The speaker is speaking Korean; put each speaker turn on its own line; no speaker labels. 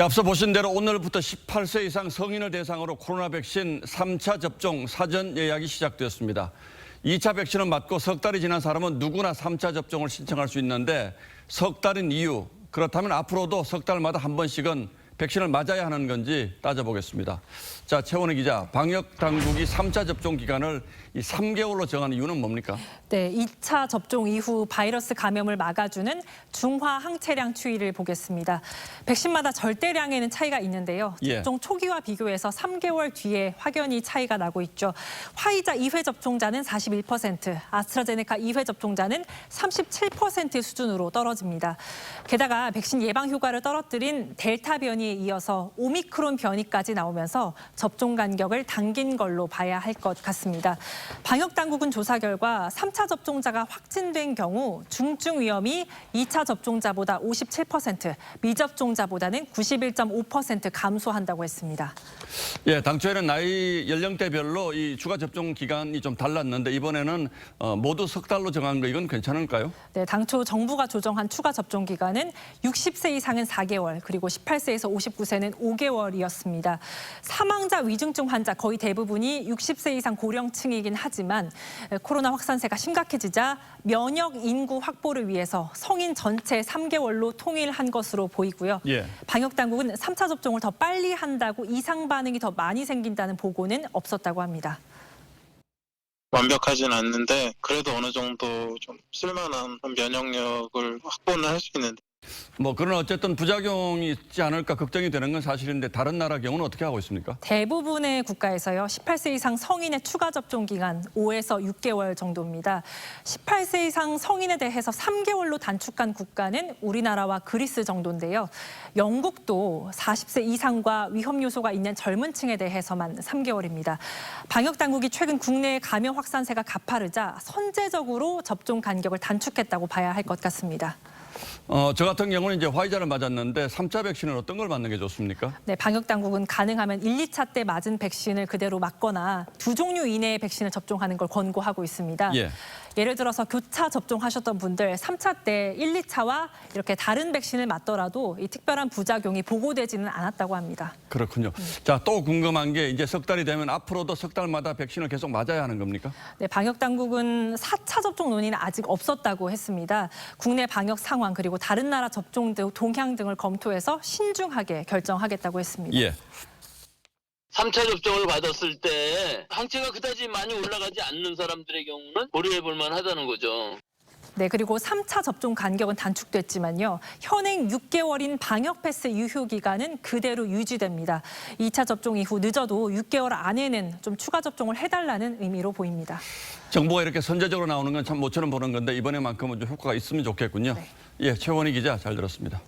앞서 보신 대로 오늘부터 18세 이상 성인을 대상으로 코로나 백신 3차 접종 사전 예약이 시작되었습니다. 2차 백신을 맞고 석 달이 지난 사람은 누구나 3차 접종을 신청할 수 있는데 석 달인 이유, 그렇다면 앞으로도 석 달마다 한 번씩은 백신을 맞아야 하는 건지 따져보겠습니다. 자, 최원희 기자, 방역 당국이 3차 접종 기간을 3개월로 정한 이유는 뭡니까?
네, 2차 접종 이후 바이러스 감염을 막아주는 중화 항체량 추이를 보겠습니다. 백신마다 절대량에는 차이가 있는데요. 접종 초기와 비교해서 3개월 뒤에 확연히 차이가 나고 있죠. 화이자 2회 접종자는 41%, 아스트라제네카 2회 접종자는 37% 수준으로 떨어집니다. 게다가 백신 예방 효과를 떨어뜨린 델타 변이에 이어서 오미크론 변이까지 나오면서 접종 간격을 당긴 걸로 봐야 할 것 같습니다. 방역당국은 조사 결과 3차 접종자가 확진된 경우 중증 위험이 2차 접종자보다 57%, 미접종자보다는 91.5% 감소한다고 했습니다.
예, 당초에는 나이 연령대별로 이 추가 접종 기간이 좀 달랐는데 이번에는 모두 석 달로 정한 거 이건 괜찮을까요?
네, 당초 정부가 조정한 추가 접종 기간은 60세 이상은 4개월, 그리고 18세에서 59세는 5개월이었습니다. 사망자 위중증 환자 거의 대부분이 60세 이상 고령층이긴 하지만 코로나 확산세가 심각해지자 면역 인구 확보를 위해서 성인 전체 3개월로 통일한 것으로 보이고요. 방역당국은 3차 접종을 더 빨리 한다고 이상 반응이 더 많이 생긴다는 보고는 없었다고 합니다.
완벽하진 않는데 그래도 어느 정도 좀 쓸만한 면역력을 확보는 할 수 있는데.
그러나 어쨌든 부작용이 있지 않을까 걱정이 되는 건 사실인데 다른 나라 경우는 어떻게 하고 있습니까?
대부분의 국가에서요. 18세 이상 성인의 추가 접종 기간 5에서 6개월 정도입니다. 18세 이상 성인에 대해서 3개월로 단축한 국가는 우리나라와 그리스 정도인데요. 영국도 40세 이상과 위험 요소가 있는 젊은 층에 대해서만 3개월입니다. 방역당국이 최근 국내 감염 확산세가 가파르자 선제적으로 접종 간격을 단축했다고 봐야 할 것 같습니다.
저 같은 경우는 이제 화이자를 맞았는데 3차 백신은 어떤 걸 맞는 게 좋습니까?
네, 방역당국은 가능하면 1, 2차 때 맞은 백신을 그대로 맞거나 2종류 이내의 백신을 접종하는 걸 권고하고 있습니다. 예를 들어서 교차 접종하셨던 분들 3차 때 1, 2차와 이렇게 다른 백신을 맞더라도 이 특별한 부작용이 보고되지는 않았다고 합니다.
그렇군요. 자, 또 궁금한 게 이제 석 달이 되면 앞으로도 석 달마다 백신을 계속 맞아야 하는 겁니까?
네, 방역당국은 4차 접종 논의는 아직 없었다고 했습니다. 국내 방역 상황 그리고 다른 나라 접종 동향 등을 검토해서 신중하게 결정하겠다고 했습니다.
3차 접종을 받았을 때 항체가 그다지 많이 올라가지 않는 사람들의 경우는 고려해 볼 만하다는 거죠.
네, 그리고 3차 접종 간격은 단축됐지만요. 현행 6개월인 방역 패스 유효 기간은 그대로 유지됩니다. 2차 접종 이후 늦어도 6개월 안에는 좀 추가 접종을 해달라는 의미로 보입니다.
정부가 이렇게 선제적으로 나오는 건 참 모처럼 보는 건데 이번에만큼은 좀 효과가 있으면 좋겠군요. 예, 최원희 기자 잘 들었습니다.